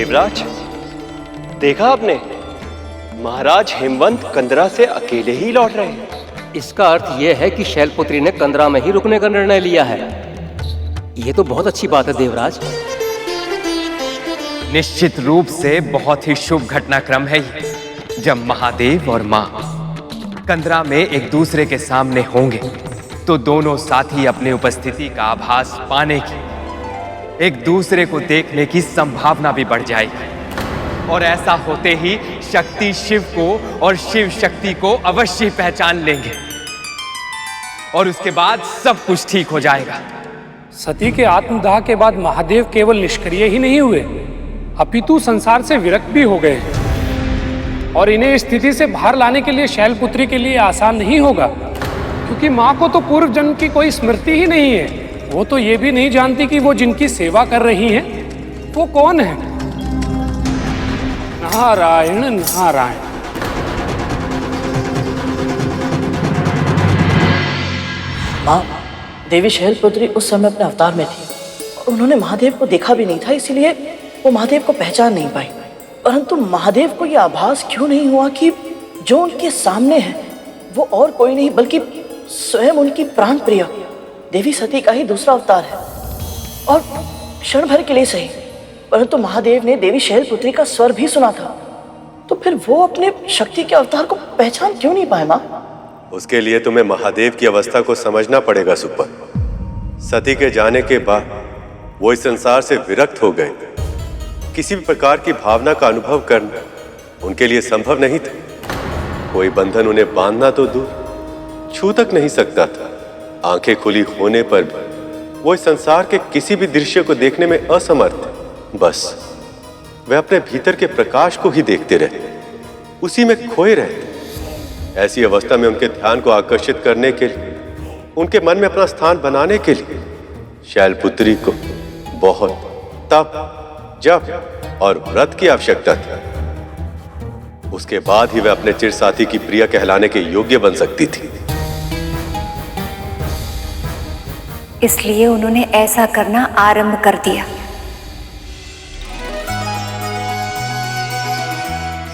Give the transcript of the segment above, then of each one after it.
देवराज, देखा आपने? महाराज हेमवंत कंदरा से अकेले ही लौट रहे हैं। इसका अर्थ यह है कि शैलपुत्री ने कंदरा में ही रुकने का निर्णय लिया है। ये तो बहुत अच्छी बात है देवराज। निश्चित रूप से बहुत ही शुभ घटनाक्रम है ये, जब महादेव और मां कंदरा में एक दूसरे के सामने होंगे तो दोनों साथी अपनी उपस्थिति का आभास पाने की, एक दूसरे को देखने की संभावना भी बढ़ जाएगी। और ऐसा होते ही शक्ति शिव को और शिव शक्ति को अवश्य पहचान लेंगे और उसके बाद सब कुछ ठीक हो जाएगा। सती के आत्मदाह के बाद महादेव केवल निष्क्रिय ही नहीं हुए, अपितु संसार से विरक्त भी हो गए। और इन्हें इस स्थिति से बाहर लाने के लिए शैलपुत्री के लिए आसान नहीं होगा, क्योंकि माँ को तो पूर्व जन्म की कोई स्मृति ही नहीं है। वो तो ये भी नहीं जानती कि वो जिनकी सेवा कर रही हैं वो कौन है। नारायण नारायण। माँ, देवी शैलपुत्री उस समय अपने अवतार में थी और उन्होंने महादेव को देखा भी नहीं था, इसलिए वो महादेव को पहचान नहीं पाई। परंतु महादेव को यह आभास क्यों नहीं हुआ कि जो उनके सामने है वो और कोई नहीं बल्कि स्वयं उनकी प्राण प्रिय देवी सती का ही दूसरा अवतार है। और क्षण भर के लिए सही, परंतु महादेव ने देवी शैलपुत्री का स्वर भी सुना था, तो फिर वो अपने शक्ति के अवतार को पहचान क्यों नहीं पाए? माँ, उसके लिए तुम्हें महादेव की अवस्था को समझना पड़ेगा सुपर। सती के जाने के बाद वो इस संसार से विरक्त हो गए। किसी भी प्रकार की भावना का अनुभव करना उनके लिए संभव नहीं था। कोई बंधन उन्हें बांधना तो दूर, छू तक नहीं सकता था। आंखें खुली होने पर भी वो इस संसार के किसी भी दृश्य को देखने में असमर्थ थे। बस वे अपने भीतर के प्रकाश को ही देखते रहते, उसी में खोए रहते। ऐसी अवस्था में उनके ध्यान को आकर्षित करने के लिए, उनके मन में अपना स्थान बनाने के लिए शैलपुत्री को बहुत तप, जप और व्रत की आवश्यकता थी। उसके बाद ही वह अपने चिर साथी की प्रिय कहलाने के योग्य बन सकती थी। इसलिए उन्होंने ऐसा करना आरंभ कर दिया।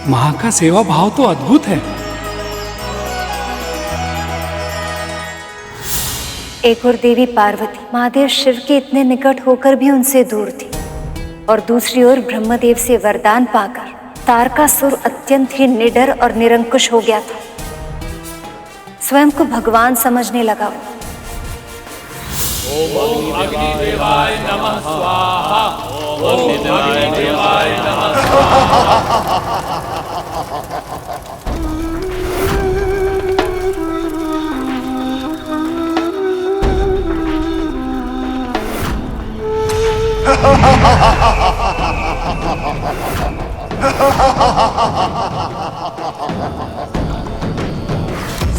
माँ का सेवा भाव तो अद्भुत है। एक और देवी पार्वती महादेव शिव के इतने निकट होकर भी उनसे दूर थी, और दूसरी ओर ब्रह्मदेव से वरदान पाकर तारकासुर अत्यंत ही निडर और निरंकुश हो गया था। स्वयं को भगवान समझने लगा वो। ओम अग्निदेवाय नमः स्वाहा। ओम अग्निदेवाय नमः स्वाहा।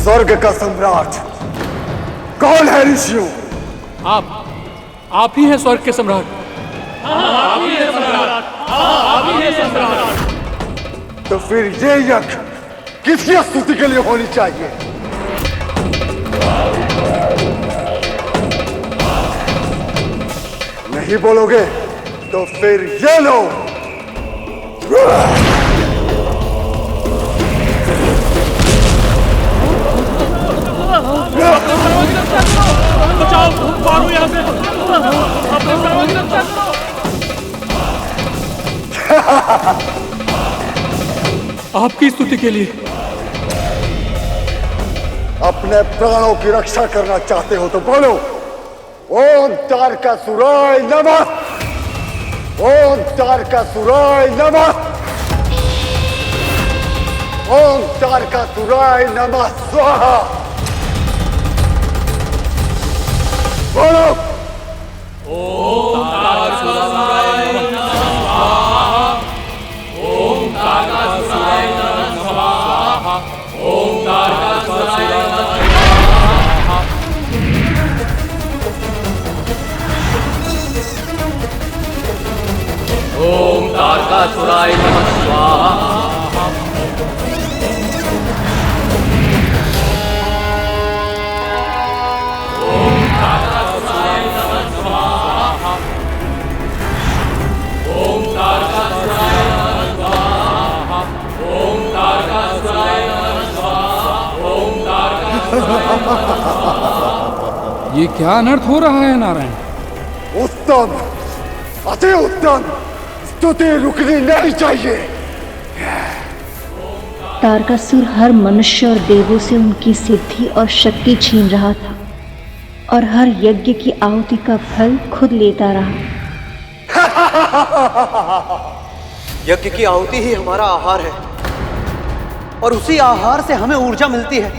स्वर्ग का सम्राट कौन है ऋषियों? आप ही हैं स्वर्ग के सम्राट। आप ही हैं सम्राट। आप ही हैं सम्राट। तो फिर ये यज्ञ किसकी स्तुति के लिए होनी चाहिए? नहीं बोलोगे तो फिर ये लो। बचाओ, मारो यहाँ से। अपने प्राणों की रक्षा करो। आपकी स्तुति के लिए। अपने प्राणों की रक्षा करना चाहते हो तो बोलो ओम तारकासुराय नमः। ओम तारकासुराय नमः। ओम तारकासुराय नमः स्वाहा। बोलो ओम तारकासुराय नमः स्वाहा। ओम तारकासुराय नमः स्वाहा। ओम तारकासुराय नमः स्वाहा। ओम तारकासुराय नमः स्वाहा। ओम तारकासुराय ये क्या अनर्थ हो रहा है नारायण? उत्तम, अति उत्तम। स्तुति रुकनी नहीं चाहिए। तारकासुर हर मनुष्य और देवों से उनकी सिद्धि और शक्ति छीन रहा था और हर यज्ञ की आहुति का फल खुद लेता रहा। यज्ञ की आहुति ही हमारा आहार है और उसी आहार से हमें ऊर्जा मिलती है।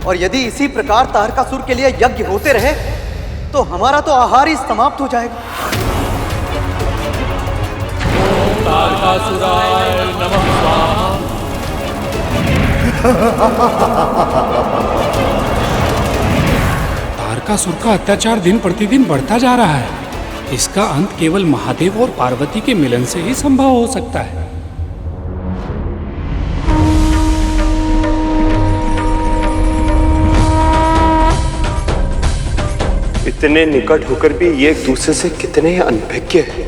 और यदि इसी प्रकार तारकासुर के लिए यज्ञ होते रहे तो हमारा तो आहार ही समाप्त हो जाएगा। तारकासुराय नमः स्वाहा। तारकासुर का अत्याचार दिन प्रतिदिन बढ़ता जा रहा है। इसका अंत केवल महादेव और पार्वती के मिलन से ही संभव हो सकता है। इतने निकट होकर भी ये एक दूसरे से कितने अनभिज्ञ हैं।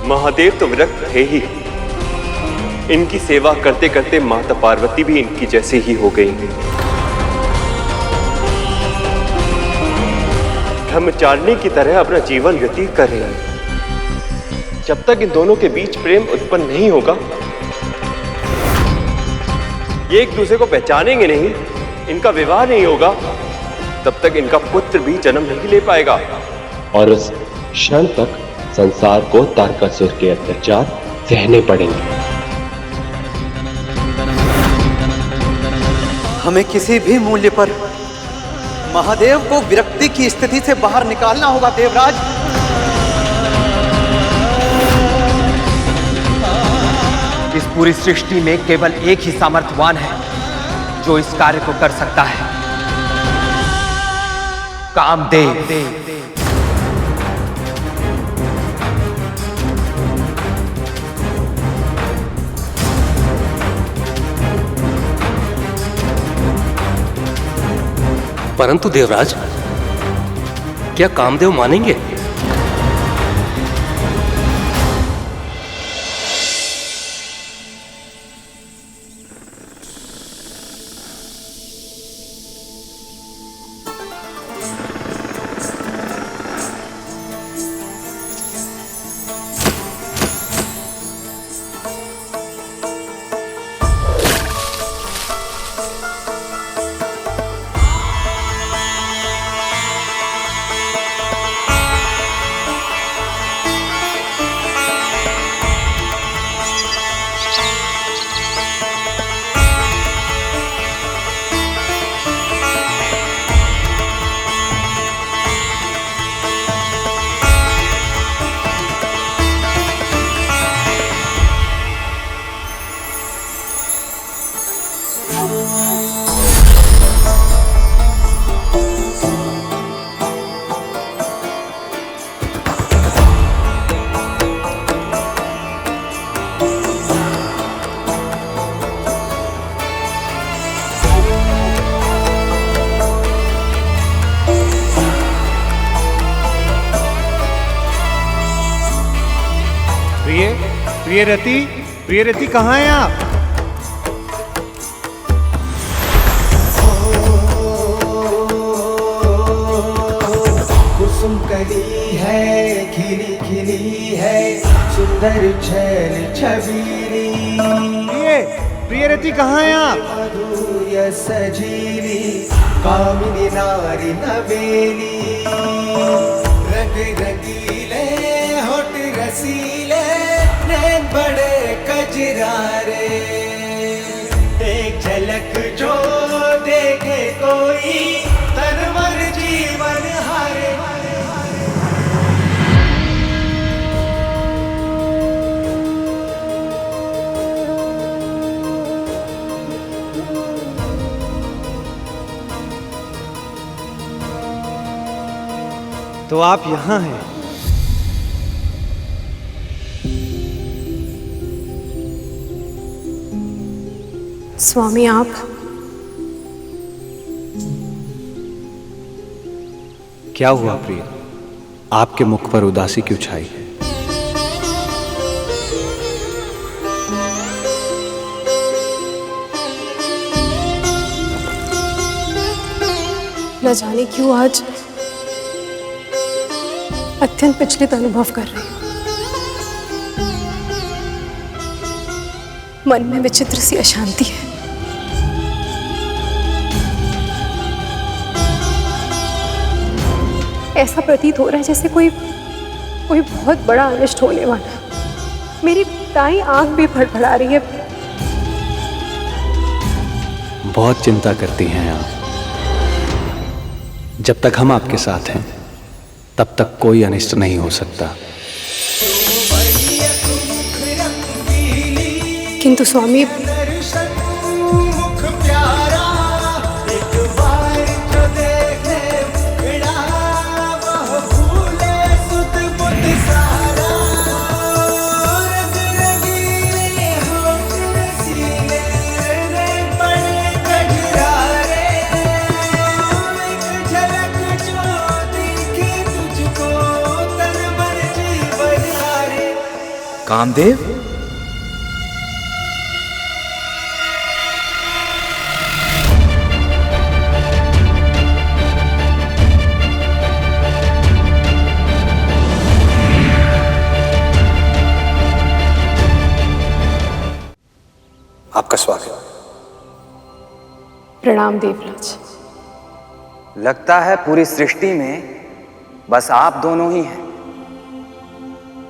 महादेव तो विरक्त थे ही, इनकी सेवा करते करते माता पार्वती भी इनकी जैसी ही हो गई। ब्रह्मचारिणी की तरह अपना जीवन व्यतीत कर रहे हैं। जब तक इन दोनों के बीच प्रेम उत्पन्न नहीं होगा, ये एक दूसरे को पहचानेंगे नहीं, इनका विवाह नहीं होगा, तब तक इनका पुत्र भी जन्म नहीं ले पाएगा। और उस क्षण तक संसार को तारकासुर के अत्याचार सहने पड़ेंगे। हमें किसी भी मूल्य पर महादेव को विरक्ति की स्थिति से बाहर निकालना होगा देवराज। इस पूरी सृष्टि में केवल एक ही सामर्थ्यवान है जो इस कार्य को कर सकता है, कामदेव। परंतु देवराज, क्या कामदेव मानेंगे? प्रियरति कहाँ हैं आप? कुसुम कली है, खिली खिली है, सुंदर छैल छबीली। प्रियरति कहाँ हैं आप? मधुर्य सजीली, कामिनी नारी नवेली। रंग रंगीले होठ रसीले, नैन बड़े कजरारे। एक झलक जो देखे कोई, तनवर जीवन हारे। तो आप यहाँ हैं? स्वामी आप? क्या हुआ प्रिय? आपके मुख पर उदासी क्यों छाई है? न जाने क्यों आज अत्यंत विचलित अनुभव कर रही हूँ। मन में विचित्र सी अशांति है। ऐसा प्रतीत हो रहा है जैसे कोई बहुत बड़ा अनिष्ट होने वाला। मेरी दाईं आंख भी फड़फड़ा रही है। बहुत चिंता करती हैं आप। जब तक हम आपके साथ हैं तब तक कोई अनिष्ट नहीं हो सकता। किंतु स्वामी, कामदेव, आपका स्वागत। प्रणाम देवराज। लगता है पूरी सृष्टि में बस आप दोनों ही हैं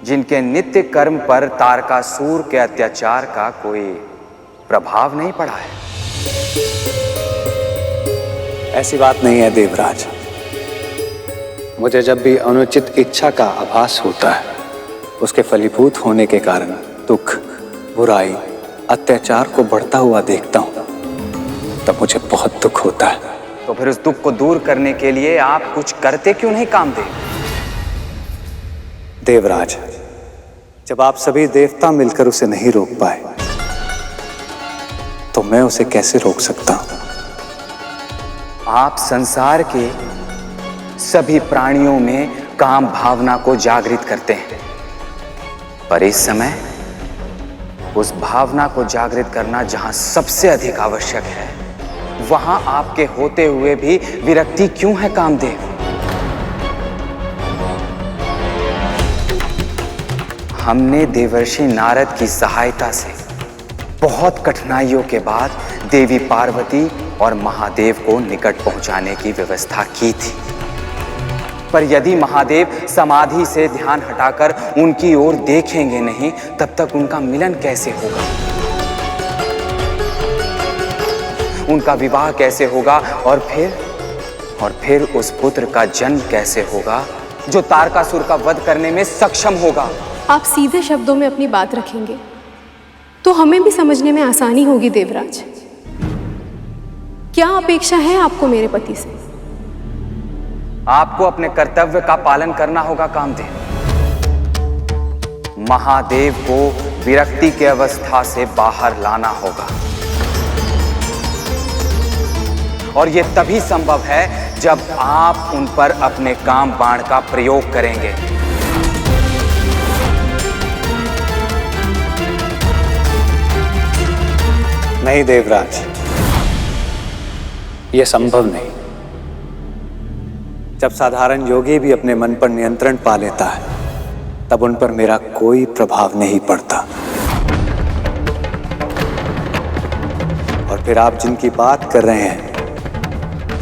जिनके नित्य कर्म पर तारकासुर के अत्याचार का कोई प्रभाव नहीं पड़ा है। ऐसी बात नहीं है देवराज। मुझे जब भी अनुचित इच्छा का आभास होता है, उसके फलीभूत होने के कारण दुख, बुराई, अत्याचार को बढ़ता हुआ देखता हूं, तब मुझे बहुत दुख होता है। तो फिर उस दुख को दूर करने के लिए आप कुछ करते क्यों नहीं कामदेव? देवराज, जब आप सभी देवता मिलकर उसे नहीं रोक पाए, तो मैं उसे कैसे रोक सकता हूं? आप संसार के सभी प्राणियों में काम भावना को जागृत करते हैं, पर इस समय उस भावना को जागृत करना जहां सबसे अधिक आवश्यक है, वहां आपके होते हुए भी विरक्ति क्यों है कामदेव? हमने देवर्षि नारद की सहायता से बहुत कठिनाइयों के बाद देवी पार्वती और महादेव को निकट पहुंचाने की व्यवस्था की थी, पर यदि महादेव समाधि से ध्यान हटाकर उनकी ओर देखेंगे नहीं, तब तक उनका मिलन कैसे होगा? उनका विवाह कैसे होगा? और फिर उस पुत्र का जन्म कैसे होगा जो तारकासुर का वध करने में सक्षम होगा? आप सीधे शब्दों में अपनी बात रखेंगे तो हमें भी समझने में आसानी होगी देवराज। क्या अपेक्षा है आपको मेरे पति से? आपको अपने कर्तव्य का पालन करना होगा कामदेव। महादेव को विरक्ति की अवस्था से बाहर लाना होगा, और यह तभी संभव है जब आप उन पर अपने काम बाण का प्रयोग करेंगे। नहीं देवराज, यह संभव नहीं। जब साधारण योगी भी अपने मन पर नियंत्रण पा लेता है, तब उन पर मेरा कोई प्रभाव नहीं पड़ता। और फिर आप जिनकी बात कर रहे हैं,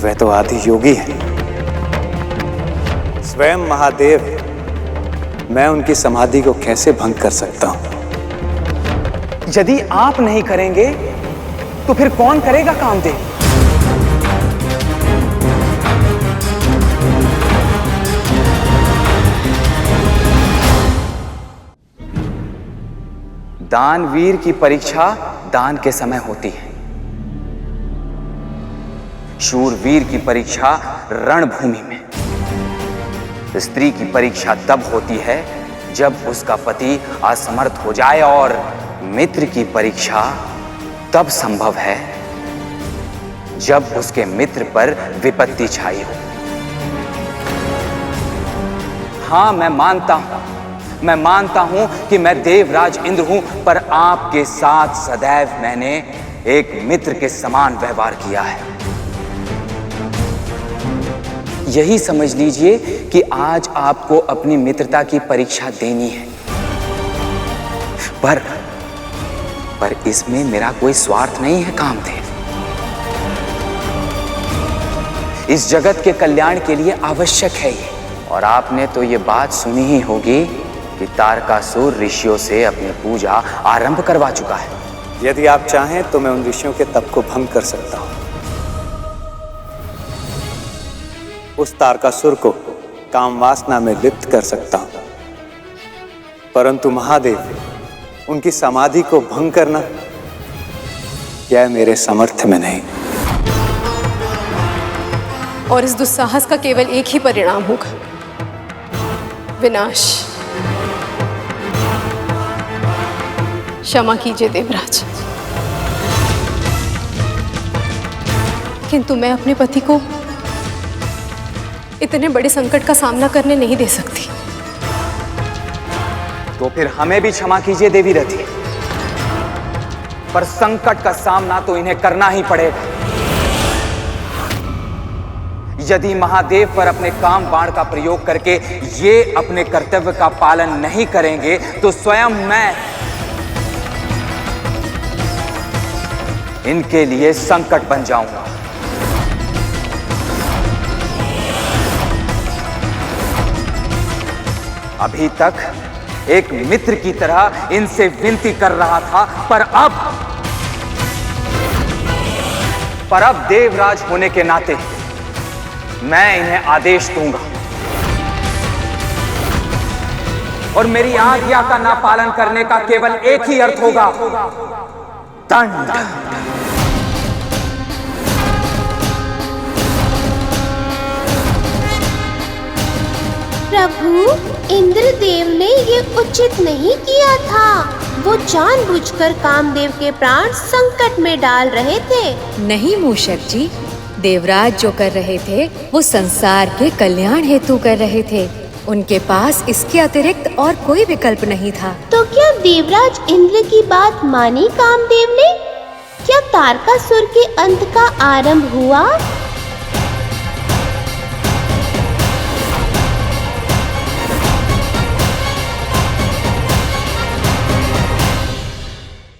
वह तो आदि योगी हैं। स्वयं महादेव। मैं उनकी समाधि को कैसे भंग कर सकता हूं? यदि आप नहीं करेंगे तो फिर कौन करेगा कामदेव? दानवीर की परीक्षा दान के समय होती है, शूरवीर की परीक्षा रणभूमि में, स्त्री की परीक्षा तब होती है जब उसका पति असमर्थ हो जाए, और मित्र की परीक्षा तब संभव है जब उसके मित्र पर विपत्ति छाई हो। हां, मैं मानता हूं कि मैं देवराज इंद्र हूं, पर आपके साथ सदैव मैंने एक मित्र के समान व्यवहार किया है। यही समझ लीजिए कि आज आपको अपनी मित्रता की परीक्षा देनी है। पर इसमें मेरा कोई स्वार्थ नहीं है कामदेव। इस जगत के कल्याण के लिए आवश्यक है ये। और आपने तो ये बात सुनी ही होगी कि तारकासुर ऋषियों से अपनी पूजा आरंभ करवा चुका है। यदि आप चाहें तो मैं उन ऋषियों के तप को भंग कर सकता हूं, उस तारकासुर को काम वासना में लिप्त कर सकता हूं, परंतु महादेव, उनकी समाधि को भंग करना यह मेरे सामर्थ्य में नहीं। और इस दुस्साहस का केवल एक ही परिणाम होगा, विनाश। क्षमा कीजिए देवराज, किंतु मैं अपने पति को इतने बड़े संकट का सामना करने नहीं दे सकती। तो फिर हमें भी क्षमा कीजिए देवी रथी, पर संकट का सामना तो इन्हें करना ही पड़ेगा। यदि महादेव पर अपने काम बाण का प्रयोग करके ये अपने कर्तव्य का पालन नहीं करेंगे तो स्वयं मैं इनके लिए संकट बन जाऊंगा। अभी तक एक मित्र की तरह इनसे विनती कर रहा था, पर अब देवराज होने के नाते मैं इन्हें आदेश दूंगा और मेरी आज्ञा का ना पालन करने का केवल एक ही अर्थ होगा, दंड। प्रभु, इंद्रदेव ने ये उचित नहीं किया था। वो जानबूझकर कामदेव के प्राण संकट में डाल रहे थे। नहीं मूषक जी, देवराज जो कर रहे थे वो संसार के कल्याण हेतु कर रहे थे। उनके पास इसके अतिरिक्त और कोई विकल्प नहीं था। तो क्या देवराज इंद्र की बात मानी कामदेव ने? क्या तारकासुर के अंत का आरंभ हुआ?